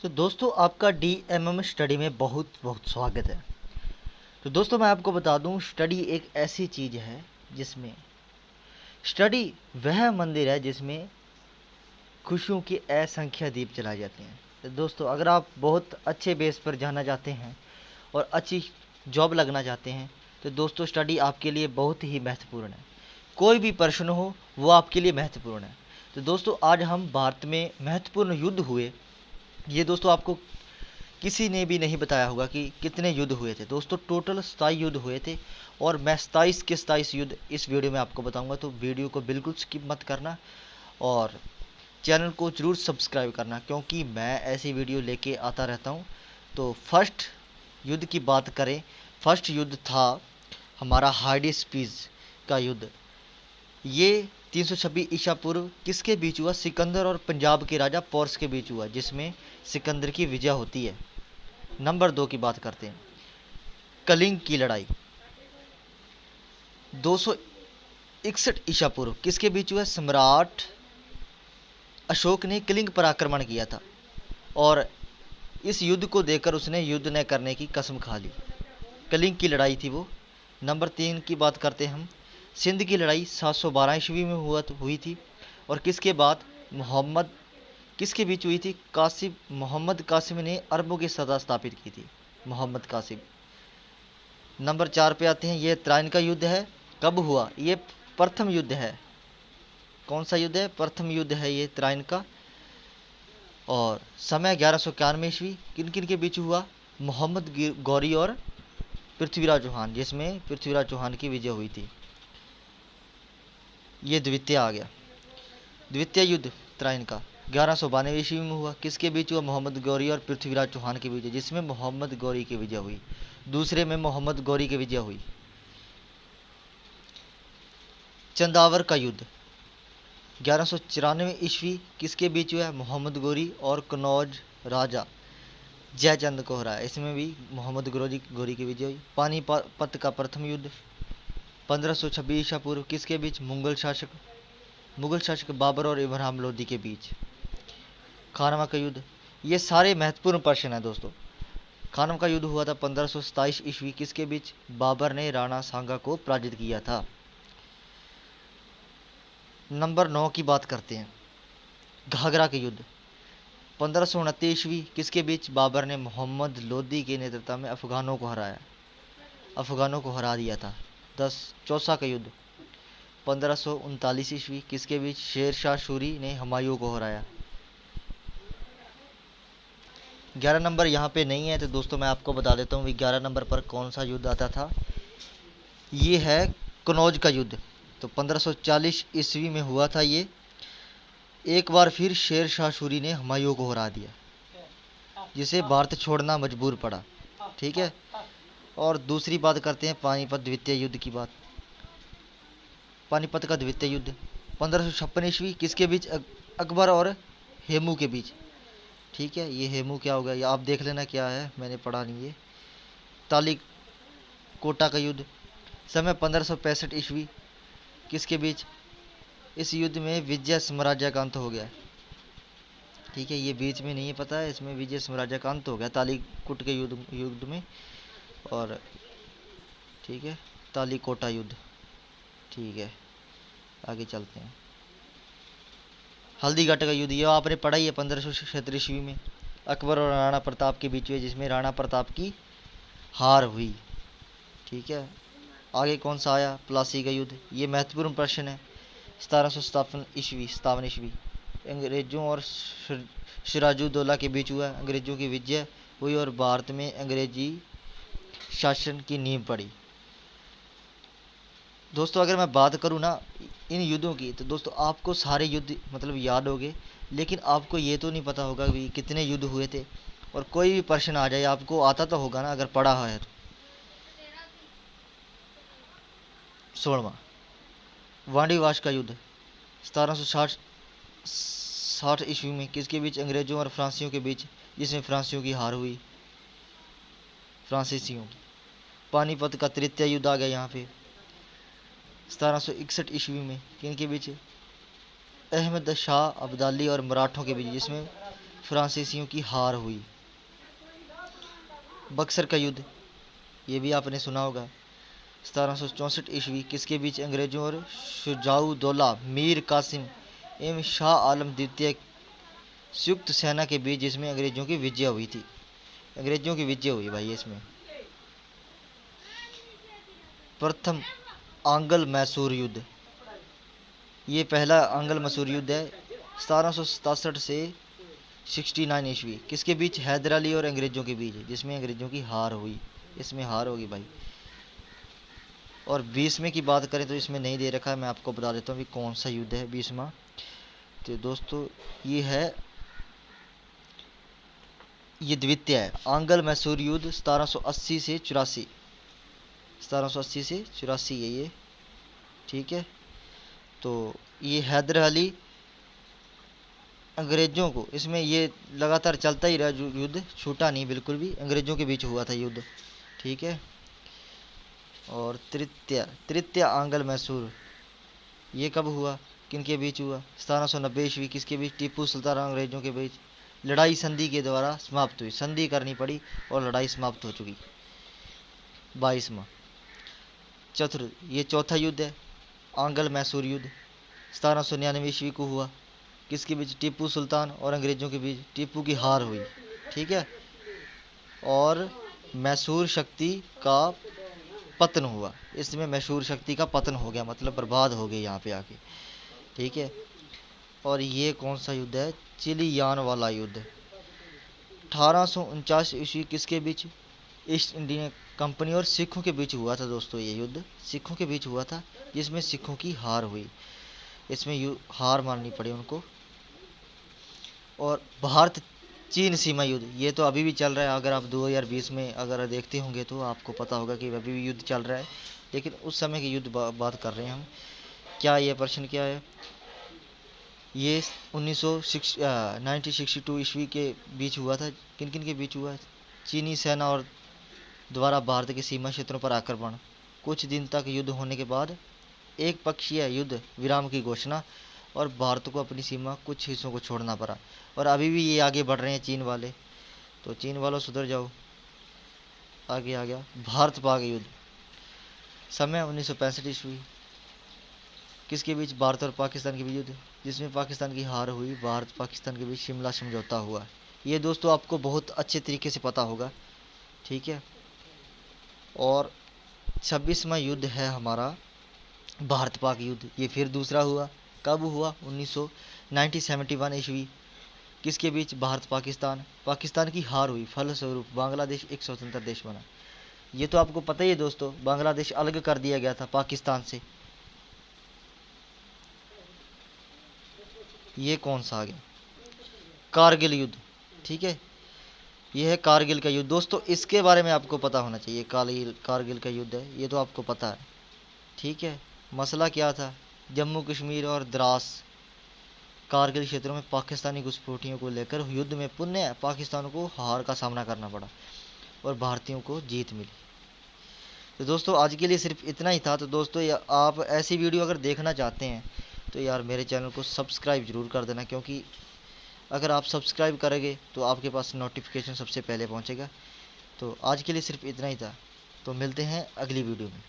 तो दोस्तों आपका DMM स्टडी में बहुत बहुत स्वागत है। तो दोस्तों मैं आपको बता दूं, स्टडी एक ऐसी चीज़ है जिसमें स्टडी वह मंदिर है जिसमें खुशियों की असंख्य दीप जलाए जाते हैं। तो दोस्तों अगर आप बहुत अच्छे बेस पर जाना चाहते हैं और अच्छी जॉब लगना चाहते हैं तो दोस्तों स्टडी आपके लिए बहुत ही महत्वपूर्ण है। कोई भी प्रश्न हो वो आपके लिए महत्वपूर्ण है। तो दोस्तों आज हम भारत में महत्वपूर्ण युद्ध हुए, ये दोस्तों आपको किसी ने भी नहीं बताया होगा कि कितने युद्ध हुए थे। दोस्तों टोटल 27 युद्ध हुए थे और मैं 27 के 27 युद्ध इस वीडियो में आपको बताऊंगा। तो वीडियो को बिल्कुल स्किप मत करना और चैनल को ज़रूर सब्सक्राइब करना, क्योंकि मैं ऐसी वीडियो लेके आता रहता हूँ। तो फर्स्ट युद्ध की बात करें, फर्स्ट युद्ध था हमारा हाइडेस्पीस का युद्ध। ये 326 ईसा पूर्व किसके बीच हुआ? सिकंदर और पंजाब के राजा पोर्स के बीच हुआ, जिसमें सिकंदर की विजय होती है। नंबर 2 की बात करते हैं, कलिंग की लड़ाई 261 ईसा पूर्व किसके बीच हुआ? सम्राट अशोक ने कलिंग पर आक्रमण किया था और इस युद्ध को देखकर उसने युद्ध न करने की कसम खा ली। कलिंग की लड़ाई थी वो। नंबर 3 की बात करते हैं हम, सिंध की लड़ाई 712 ईस्वी में हुई थी और किसके बाद? मोहम्मद किसके बीच हुई थी? कासिम, मोहम्मद कासिम ने अरबों की सत्ता स्थापित की थी। मोहम्मद कासिम। नंबर 4 पे आते हैं, ये त्राइन का युद्ध है। कब हुआ? ये प्रथम युद्ध है। कौन सा युद्ध है? प्रथम युद्ध है ये त्राइन का। और समय 1191 ईस्वी। किन किन के बीच हुआ? मोहम्मद गौरी और पृथ्वीराज चौहान, जिसमें पृथ्वीराज चौहान की विजय हुई थी। ये द्वितीय आ गया। द्वितीय युद्ध त्राइन का 1192 ईस्वी में हुआ। किसके बीच हुआ? मोहम्मद गौरी और पृथ्वीराज चौहान के बीच, जिसमें मोहम्मद गौरी की विजय हुई। दूसरे में मोहम्मद गौरी की विजय हुई। चंदावर का युद्ध 1194 ईस्वी किसके बीच हुआ? मोहम्मद गोरी और कन्नौज राजा जयचंद को हराया। इसमें भी मोहम्मद गोरी की विजय हुई। पानीपत का प्रथम युद्ध 1526 ईसा पूर्व किसके बीच? मुगल शासक बाबर और इब्राहिम लोदी के बीच। खानवा का युद्ध, ये सारे महत्वपूर्ण प्रश्न हैं दोस्तों। खानवा का युद्ध हुआ था 1527 ईस्वी किसके बीच? बाबर ने राणा सांगा को पराजित किया था। नंबर 9 की बात करते हैं, घाघरा के युद्ध 1529 ईस्वी किसके बीच? बाबर ने मोहम्मद लोदी के नेतृत्व में अफगानों को हराया, अफगानों को हरा दिया था। 10 चौसा का युद्ध 1539 ईस्वी किसके बीच? शेर शाह सूरी ने हुमायूं को हराया। 11 नंबर यहाँ पे नहीं है, तो दोस्तों मैं आपको बता देता हूँ 11 नंबर पर कौन सा युद्ध आता था। ये है कनौज का युद्ध। तो 1540 ईस्वी में हुआ था ये। एक बार फिर शेर शाह सूरी ने हुमायूं को हरा दिया, जिसे भारत छोड़ना मजबूर पड़ा। ठीक है। और दूसरी बात करते हैं पानीपत द्वितीय युद्ध की बात। पानीपत का द्वितीय युद्ध 1556 ईस्वी किसके बीच? अकबर और हेमू के बीच। ठीक है, ये हेमू क्या होगा ये आप देख लेना क्या है, मैंने पढ़ा नहीं है। ताली कोटा का युद्ध समय 1565 ईस्वी किसके बीच? इस युद्ध में विजय साम्राज्य का अंत हो गया। ठीक है, ये बीच में नहीं है पता है, इसमें विजय साम्राज्य का अंत हो गया तालीकोट के युद्ध में। और ठीक है, तालीकोटा युद्ध। ठीक है, आगे चलते हैं। हल्दीघाटी का युद्ध, ये आपने पढ़ा ही है 1576 ईस्वी में अकबर और राणा प्रताप के बीच हुए, जिसमें राणा प्रताप की हार हुई। ठीक है, आगे कौन सा आया? प्लासी का युद्ध, ये महत्वपूर्ण प्रश्न है। 1757 ईस्वी अंग्रेजों और सिराजुद्दौला के बीच हुआ। अंग्रेजों की विजय हुई और भारत में अंग्रेजी शासन की नींव पड़ी। दोस्तों अगर मैं बात करूँ ना इन युद्धों की, तो दोस्तों आपको सारे युद्ध मतलब याद होंगे, लेकिन आपको ये तो नहीं पता होगा कि कितने युद्ध हुए थे। और कोई भी प्रश्न आ जाए आपको आता तो होगा ना, अगर पढ़ा है तो। 16वां वाणिवाश का युद्ध 1760 ईस्वी में किसके बीच? अंग्रेजों और फ्रांसीसियों के बीच, जिसमें फ्रांसीसियों की हार हुई, फ्रांसीसियों की। पानीपत का तृतीय युद्ध आ गया यहाँ पे 1761 ईस्वी में, किन के बीच? अहमद शाह अब्दाली और मराठों के बीच, जिसमें फ्रांसीसियों की हार हुई। बक्सर का युद्ध, ये भी आपने सुना होगा। 1764 ईस्वी किसके बीच? अंग्रेजों और शुजाउद्दौला मीर कासिम एवं शाह आलम द्वितीय संयुक्त सेना के बीच, जिसमें अंग्रेजों की विजय हुई थी। अंग्रेजों की विजय हुई भाई इसमें। प्रथम आंग्ल मैसूर युद्ध, ये पहला आंग्ल मैसूर युद्ध है 1767 से 69 ईस्वी। किसके बीच? हैदर अली और अंग्रेजों के बीच, जिसमें अंग्रेजों की हार हुई। इसमें हार होगी भाई। और 20वें की बात करें तो इसमें नहीं दे रखा है, मैं आपको बता देता हूँ कि कौन सा युद्ध है 20वां। तो दोस्तों ये है, ये द्वितीय है, आंग्ल मैसूर युद्ध 1780 से 84। 1780 से 84 है ये, ठीक है। तो ये हैदर अली अंग्रेजों को, इसमें ये लगातार चलता ही रहा युद्ध, छूटा नहीं बिल्कुल भी, अंग्रेजों के बीच हुआ था युद्ध, ठीक है। और तृतीय तृतीय आंग्ल मैसूर, ये कब हुआ? किन के बीच हुआ? 1790 ईस्वी। किसके बीच? टीपू सुल्तान और अंग्रेजों के बीच। लड़ाई संधि के द्वारा समाप्त हुई, संधि करनी पड़ी और लड़ाई समाप्त हो चुकी। 22वां चतुर्थ, ये चौथा युद्ध है, आंग्ल मैसूर युद्ध 1799 ईस्वी को हुआ। किसके बीच? टीपू सुल्तान और अंग्रेजों के बीच। टीपू की हार हुई, ठीक है। और मैसूर शक्ति का पतन हुआ, इसमें मैसूर शक्ति का पतन हो गया, मतलब बर्बाद हो गई यहाँ पे आके, ठीक है। और ये कौन सा युद्ध है? चिलियान वाला युद्ध 1849 ईस्वी। किसके बीच? ईस्ट इंडिया कंपनी और सिखों के बीच हुआ था दोस्तों। ये युद्ध सिखों के बीच हुआ था, जिसमें सिखों की हार हुई, इसमें हार माननी पड़ी उनको। और भारत चीन सीमा युद्ध, ये तो अभी भी चल रहा है। अगर आप 2020 में अगर देखते होंगे तो आपको पता होगा कि अभी भी युद्ध चल रहा है, लेकिन उस समय की युद्ध बात कर रहे हैं हम। क्या ये प्रश्न क्या है? ये 1962 ईस्वी के बीच हुआ था। किन किन के बीच हुआ? चीनी सेना और द्वारा भारत के सीमा क्षेत्रों पर आक्रमण। कुछ दिन तक युद्ध होने के बाद एक पक्षीय युद्ध विराम की घोषणा, और भारत को अपनी सीमा कुछ हिस्सों को छोड़ना पड़ा। और अभी भी ये आगे बढ़ रहे हैं चीन वाले, तो चीन वालों सुधर जाओ। आगे आ गया भारत पाक युद्ध, समय 1965 ईस्वी। किसके बीच? भारत और पाकिस्तान के बीच युद्ध, जिसमें पाकिस्तान की हार हुई। भारत पाकिस्तान के बीच शिमला समझौता हुआ। ये दोस्तों आपको बहुत अच्छे तरीके से पता होगा, ठीक है। और 26वां युद्ध है हमारा भारत पाक युद्ध, ये फिर दूसरा हुआ। कब हुआ? 1971 ईस्वी। किसके बीच? भारत पाकिस्तान। पाकिस्तान की हार हुई, फलस्वरूप बांग्लादेश एक स्वतंत्र देश बना। ये तो आपको पता ही है दोस्तों, बांग्लादेश अलग कर दिया गया था पाकिस्तान से। ये कौन सा आ गया? कारगिल युद्ध, ठीक है। ये है कारगिल का युद्ध दोस्तों, इसके बारे में आपको पता होना चाहिए। कारगिल का युद्ध है, ये तो आपको पता है, ठीक है। मसला क्या था? जम्मू कश्मीर और द्रास कारगिल क्षेत्रों में पाकिस्तानी घुसपैठियों को लेकर युद्ध में पुनः पाकिस्तान को हार का सामना करना पड़ा और भारतीयों को जीत मिली। तो दोस्तों आज के लिए सिर्फ इतना ही था। तो दोस्तों आप ऐसी वीडियो अगर देखना चाहते हैं तो यार मेरे चैनल को सब्सक्राइब ज़रूर कर देना, क्योंकि अगर आप सब्सक्राइब करेंगे तो आपके पास नोटिफिकेशन सबसे पहले पहुंचेगा। तो आज के लिए सिर्फ इतना ही था, तो मिलते हैं अगली वीडियो में।